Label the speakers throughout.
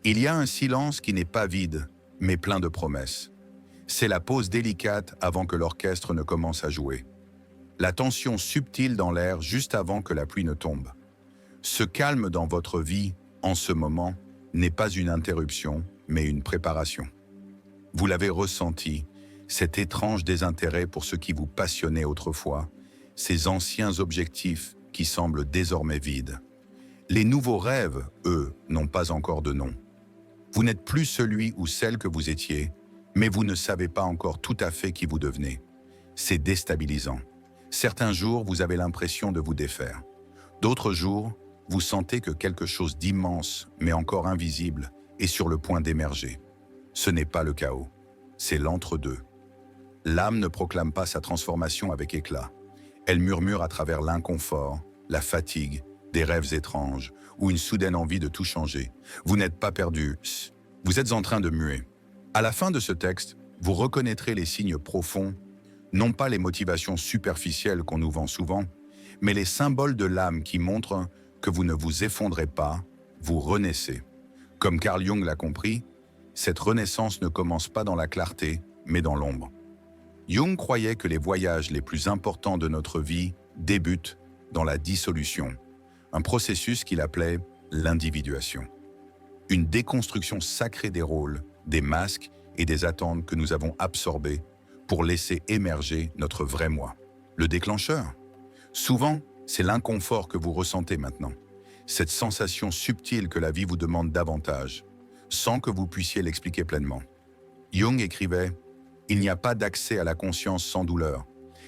Speaker 1: Il y a un silence qui n'est pas vide, mais plein de promesses. C'est la pause délicate avant que l'orchestre ne commence à jouer. La tension subtile dans l'air juste avant que la pluie ne tombe. Ce calme dans votre vie, en ce moment, n'est pas une interruption, mais une préparation. Vous l'avez ressenti, cet étrange désintérêt pour ce qui vous passionnait autrefois, ces anciens objectifs qui semblent désormais vides. Les nouveaux rêves, eux, n'ont pas encore de nom. Vous n'êtes plus celui ou celle que vous étiez, mais vous ne savez pas encore tout à fait qui vous devenez. C'est déstabilisant. Certains jours, vous avez l'impression de vous défaire. D'autres jours, vous sentez que quelque chose d'immense, mais encore invisible, est sur le point d'émerger. Ce n'est pas le chaos, c'est l'entre-deux. L'âme ne proclame pas sa transformation avec éclat. Elle murmure à travers l'inconfort, la fatigue, des rêves étranges, ou une soudaine envie de tout changer. Vous n'êtes pas perdu, vous êtes en train de muer. À la fin de ce texte, vous reconnaîtrez les signes profonds, non pas les motivations superficielles qu'on nous vend souvent, mais les symboles de l'âme qui montrent que vous ne vous effondrez pas, vous renaissez. Comme Carl Jung l'a compris, cette renaissance ne commence pas dans la clarté, mais dans l'ombre. Jung croyait que les voyages les plus importants de notre vie débutent dans la dissolution, un processus qu'il appelait l'individuation. Une déconstruction sacrée des rôles, des masques et des attentes que nous avons absorbés pour laisser émerger notre vrai moi. Le déclencheur? Souvent, c'est l'inconfort que vous ressentez maintenant. Cette sensation subtile que la vie vous demande davantage, sans que vous puissiez l'expliquer pleinement. Jung écrivait « Il n'y a pas d'accès à la conscience sans douleur,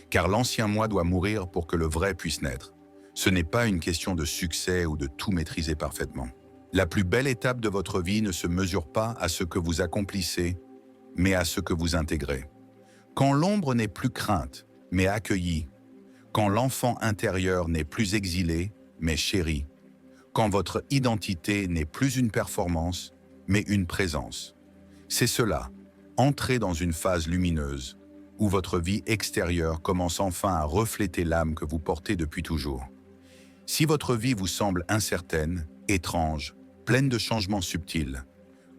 Speaker 1: car l'ancien moi doit mourir pour que le vrai puisse naître. Ce n'est pas une question de succès ou de tout maîtriser parfaitement. La plus belle étape de votre vie ne se mesure pas à ce que vous accomplissez, mais à ce que vous intégrez. Quand l'ombre n'est plus crainte, mais accueillie, quand l'enfant intérieur n'est plus exilé, mais chéri, quand votre identité n'est plus une performance, mais une présence. C'est cela, entrer dans une phase lumineuse, où votre vie extérieure commence enfin à refléter l'âme que vous portez depuis toujours. Si votre vie vous semble incertaine, étrange, pleine de changements subtils,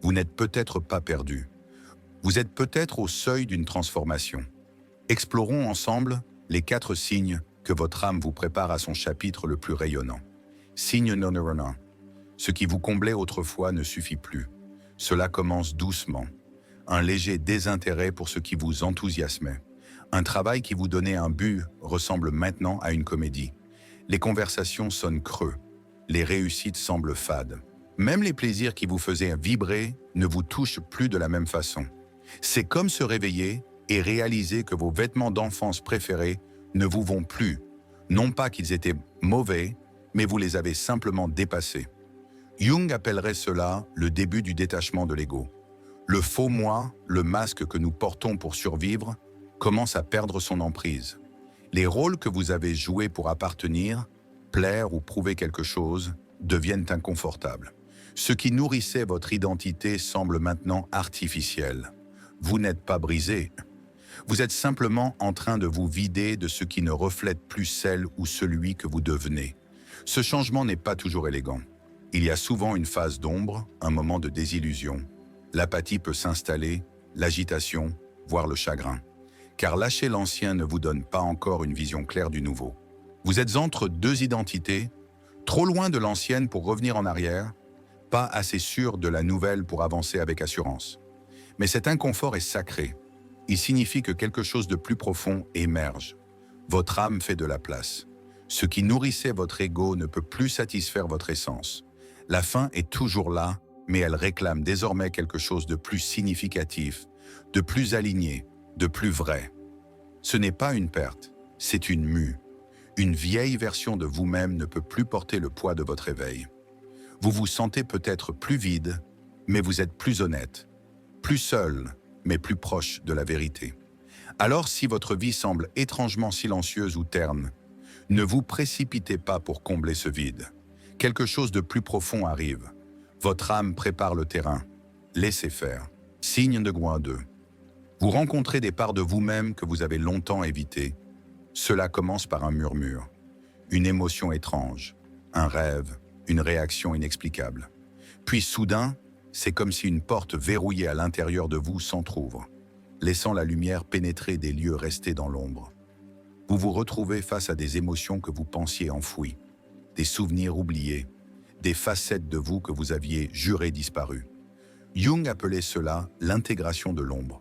Speaker 1: vous n'êtes peut-être pas perdu. Vous êtes peut-être au seuil d'une transformation. Explorons ensemble les 4 signes que votre âme vous prépare à son chapitre le plus rayonnant. Signe numéro 1. Ce qui vous comblait autrefois ne suffit plus. Cela commence doucement. Un léger désintérêt pour ce qui vous enthousiasmait. Un travail qui vous donnait un but ressemble maintenant à une comédie. Les conversations sonnent creux. Les réussites semblent fades. Même les plaisirs qui vous faisaient vibrer ne vous touchent plus de la même façon. C'est comme se réveiller et réaliser que vos vêtements d'enfance préférés ne vous vont plus. Non pas qu'ils étaient mauvais, mais vous les avez simplement dépassés. Jung appellerait cela le début du détachement de l'ego. Le faux moi, le masque que nous portons pour survivre, commence à perdre son emprise. Les rôles que vous avez joués pour appartenir, plaire ou prouver quelque chose, deviennent inconfortables. Ce qui nourrissait votre identité semble maintenant artificiel. Vous n'êtes pas brisé. Vous êtes simplement en train de vous vider de ce qui ne reflète plus celle ou celui que vous devenez. Ce changement n'est pas toujours élégant. Il y a souvent une phase d'ombre, un moment de désillusion. L'apathie peut s'installer, l'agitation, voire le chagrin. Car lâcher l'ancien ne vous donne pas encore une vision claire du nouveau. Vous êtes entre 2 identités, trop loin de l'ancienne pour revenir en arrière, pas assez sûr de la nouvelle pour avancer avec assurance. Mais cet inconfort est sacré. Il signifie que quelque chose de plus profond émerge. Votre âme fait de la place. Ce qui nourrissait votre ego ne peut plus satisfaire votre essence. La faim est toujours là, mais elle réclame désormais quelque chose de plus significatif, de plus aligné, de plus vrai. Ce n'est pas une perte, c'est une mue. Une vieille version de vous-même ne peut plus porter le poids de votre éveil. Vous vous sentez peut-être plus vide, mais vous êtes plus honnête, plus seul, mais plus proche de la vérité. Alors si votre vie semble étrangement silencieuse ou terne, ne vous précipitez pas pour combler ce vide. Quelque chose de plus profond arrive. Votre âme prépare le terrain. Laissez faire. Signe de Gouin 2. Vous rencontrez des parts de vous-même que vous avez longtemps évitées. Cela commence par un murmure, une émotion étrange, un rêve, une réaction inexplicable. Puis soudain, C'est comme si une porte verrouillée à l'intérieur de vous s'entr'ouvre, laissant la lumière pénétrer des lieux restés dans l'ombre. Vous vous retrouvez face à des émotions que vous pensiez enfouies, des souvenirs oubliés, des facettes de vous que vous aviez juré disparues. Jung appelait cela l'intégration de l'ombre.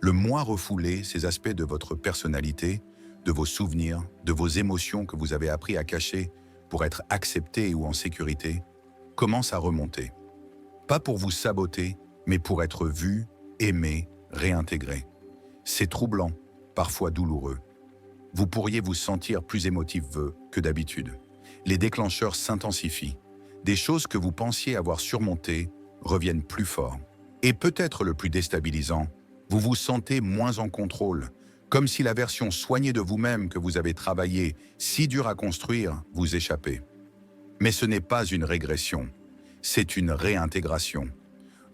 Speaker 1: Le moi refoulé, ces aspects de votre personnalité, de vos souvenirs, de vos émotions que vous avez appris à cacher pour être accepté ou en sécurité, commence à remonter. Pas pour vous saboter, mais pour être vu, aimé, réintégré. C'est troublant, parfois douloureux. Vous pourriez vous sentir plus émotif que d'habitude. Les déclencheurs s'intensifient. Des choses que vous pensiez avoir surmontées reviennent plus fort. Et peut-être le plus déstabilisant, vous vous sentez moins en contrôle, comme si la version soignée de vous-même que vous avez travaillé, si dure à construire, vous échappait. Mais ce n'est pas une régression, c'est une réintégration.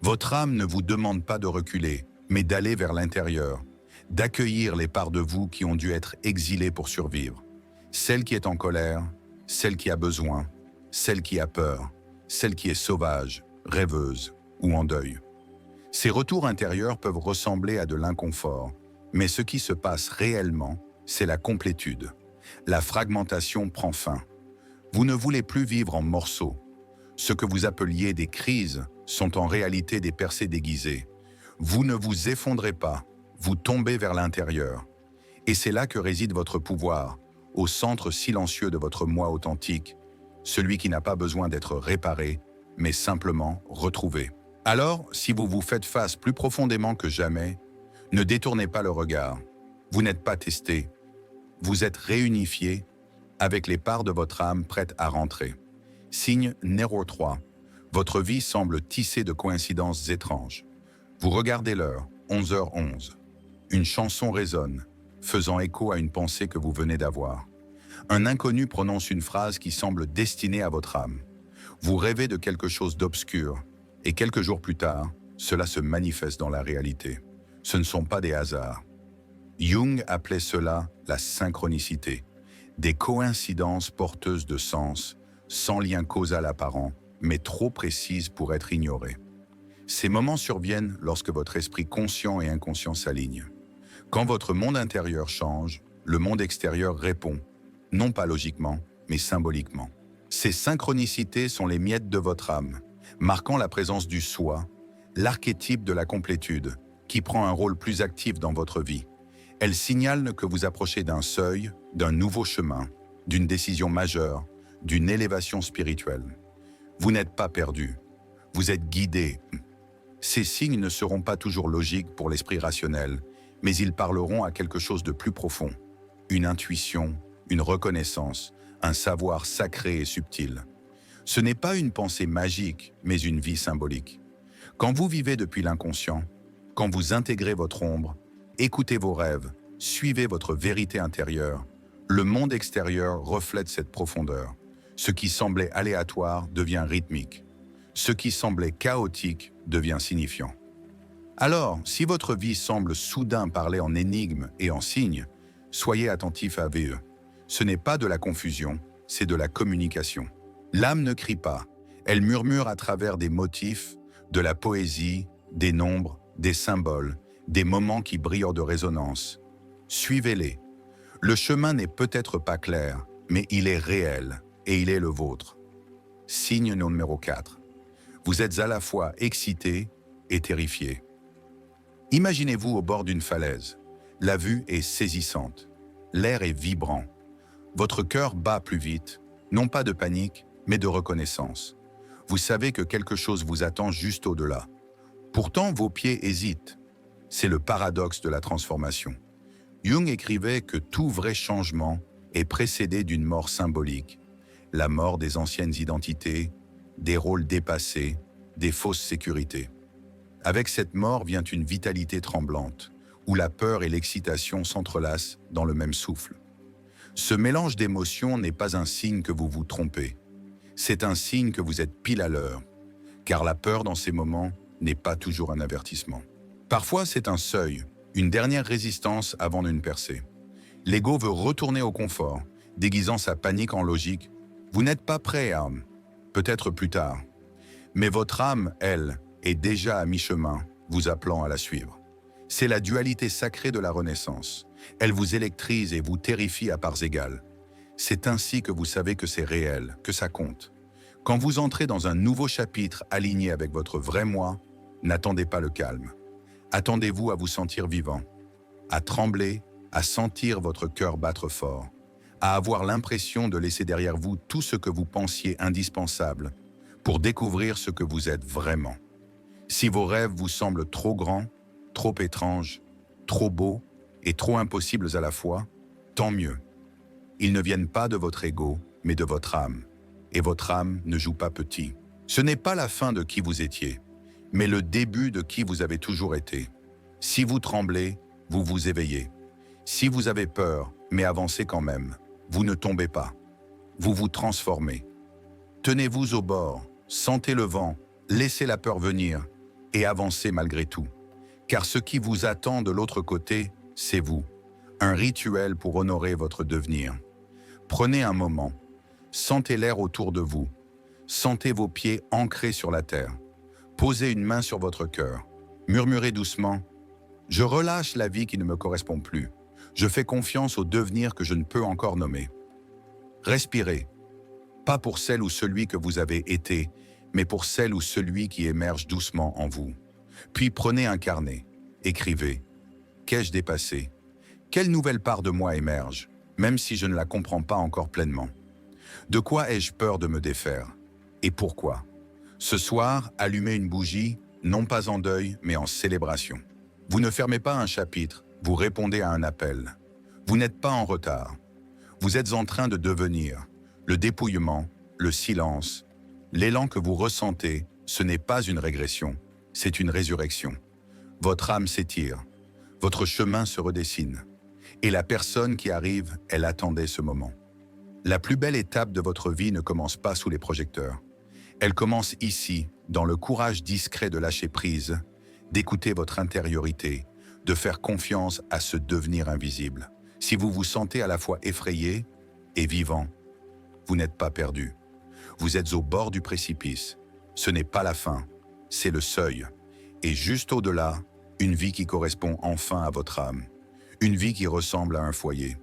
Speaker 1: Votre âme ne vous demande pas de reculer, mais d'aller vers l'intérieur, d'accueillir les parts de vous qui ont dû être exilées pour survivre. Celle qui est en colère, celle qui a besoin, celle qui a peur, celle qui est sauvage, rêveuse ou en deuil. Ces retours intérieurs peuvent ressembler à de l'inconfort, mais ce qui se passe réellement, c'est la complétude. La fragmentation prend fin. Vous ne voulez plus vivre en morceaux. Ce que vous appeliez des crises sont en réalité des percées déguisées. Vous ne vous effondrez pas, vous tombez vers l'intérieur. Et c'est là que réside votre pouvoir, au centre silencieux de votre moi authentique, celui qui n'a pas besoin d'être réparé, mais simplement retrouvé. Alors, si vous vous faites face plus profondément que jamais, ne détournez pas le regard. Vous n'êtes pas testé. Vous êtes réunifié avec les parts de votre âme prêtes à rentrer. Signe numéro 3. Votre vie semble tissée de coïncidences étranges. Vous regardez l'heure, 11h11. Une chanson résonne, faisant écho à une pensée que vous venez d'avoir. Un inconnu prononce une phrase qui semble destinée à votre âme. Vous rêvez de quelque chose d'obscur, et quelques jours plus tard, cela se manifeste dans la réalité. Ce ne sont pas des hasards. Jung appelait cela la synchronicité, des coïncidences porteuses de sens, sans lien causal apparent, mais trop précises pour être ignorées. Ces moments surviennent lorsque votre esprit conscient et inconscient s'alignent. Quand votre monde intérieur change, le monde extérieur répond, non pas logiquement, mais symboliquement. Ces synchronicités sont les miettes de votre âme, marquant la présence du soi, l'archétype de la complétude, qui prend un rôle plus actif dans votre vie. Elles signalent que vous approchez d'un seuil, d'un nouveau chemin, d'une décision majeure, d'une élévation spirituelle. Vous n'êtes pas perdu, vous êtes guidé. Ces signes ne seront pas toujours logiques pour l'esprit rationnel, mais ils parleront à quelque chose de plus profond. Une intuition, une reconnaissance, un savoir sacré et subtil. Ce n'est pas une pensée magique, mais une vie symbolique. Quand vous vivez depuis l'inconscient, quand vous intégrez votre ombre, écoutez vos rêves, suivez votre vérité intérieure, le monde extérieur reflète cette profondeur. Ce qui semblait aléatoire devient rythmique. Ce qui semblait chaotique devient signifiant. Alors, si votre vie semble soudain parler en énigmes et en signes, soyez attentif à VE. Ce n'est pas de la confusion, c'est de la communication. L'âme ne crie pas, elle murmure à travers des motifs, de la poésie, des nombres, des symboles, des moments qui brillent de résonance. Suivez-les. Le chemin n'est peut-être pas clair, mais il est réel et il est le vôtre. Signe numéro 4. Vous êtes à la fois excité et terrifié. Imaginez-vous au bord d'une falaise. La vue est saisissante. L'air est vibrant. Votre cœur bat plus vite, non pas de panique, mais de reconnaissance. Vous savez que quelque chose vous attend juste au-delà. Pourtant, vos pieds hésitent. C'est le paradoxe de la transformation. Jung écrivait que tout vrai changement est précédé d'une mort symbolique. La mort des anciennes identités, des rôles dépassés, des fausses sécurités. Avec cette mort vient une vitalité tremblante, où la peur et l'excitation s'entrelacent dans le même souffle. Ce mélange d'émotions n'est pas un signe que vous vous trompez. C'est un signe que vous êtes pile à l'heure, car la peur dans ces moments n'est pas toujours un avertissement. Parfois, c'est un seuil, une dernière résistance avant une percée. L'ego veut retourner au confort, déguisant sa panique en logique. Vous n'êtes pas prêt, âme. Peut-être plus tard. Mais votre âme, elle, est déjà à mi-chemin, vous appelant à la suivre. C'est la dualité sacrée de la Renaissance. Elle vous électrise et vous terrifie à parts égales. C'est ainsi que vous savez que c'est réel, que ça compte. Quand vous entrez dans un nouveau chapitre aligné avec votre vrai moi, n'attendez pas le calme. Attendez-vous à vous sentir vivant, à trembler, à sentir votre cœur battre fort, à avoir l'impression de laisser derrière vous tout ce que vous pensiez indispensable pour découvrir ce que vous êtes vraiment. Si vos rêves vous semblent trop grands, trop étranges, trop beaux et trop impossibles à la fois, tant mieux. Ils ne viennent pas de votre ego, mais de votre âme. Et votre âme ne joue pas petit. Ce n'est pas la fin de qui vous étiez, mais le début de qui vous avez toujours été. Si vous tremblez, vous vous éveillez. Si vous avez peur, mais avancez quand même, vous ne tombez pas. Vous vous transformez. Tenez-vous au bord, sentez le vent, laissez la peur venir et avancez malgré tout. Car ce qui vous attend de l'autre côté, c'est vous. Un rituel pour honorer votre devenir. Prenez un moment. Sentez l'air autour de vous. Sentez vos pieds ancrés sur la terre. Posez une main sur votre cœur. Murmurez doucement. Je relâche la vie qui ne me correspond plus. Je fais confiance au devenir que je ne peux encore nommer. Respirez. Pas pour celle ou celui que vous avez été, mais pour celle ou celui qui émerge doucement en vous. Puis prenez un carnet. Écrivez. Qu'ai-je dépassé? Quelle nouvelle part de moi émerge, même si je ne la comprends pas encore pleinement? De quoi ai-je peur de me défaire? Et pourquoi? Ce soir, allumez une bougie, non pas en deuil, mais en célébration. Vous ne fermez pas un chapitre, vous répondez à un appel. Vous n'êtes pas en retard. Vous êtes en train de devenir. Le dépouillement, le silence, l'élan que vous ressentez, ce n'est pas une régression, c'est une résurrection. Votre âme s'étire, votre chemin se redessine. Et la personne qui arrive, elle attendait ce moment. La plus belle étape de votre vie ne commence pas sous les projecteurs. Elle commence ici, dans le courage discret de lâcher prise, d'écouter votre intériorité, de faire confiance à ce devenir invisible. Si vous vous sentez à la fois effrayé et vivant, vous n'êtes pas perdu. Vous êtes au bord du précipice. Ce n'est pas la fin, c'est le seuil. Et juste au-delà, une vie qui correspond enfin à votre âme. Une vie qui ressemble à un foyer.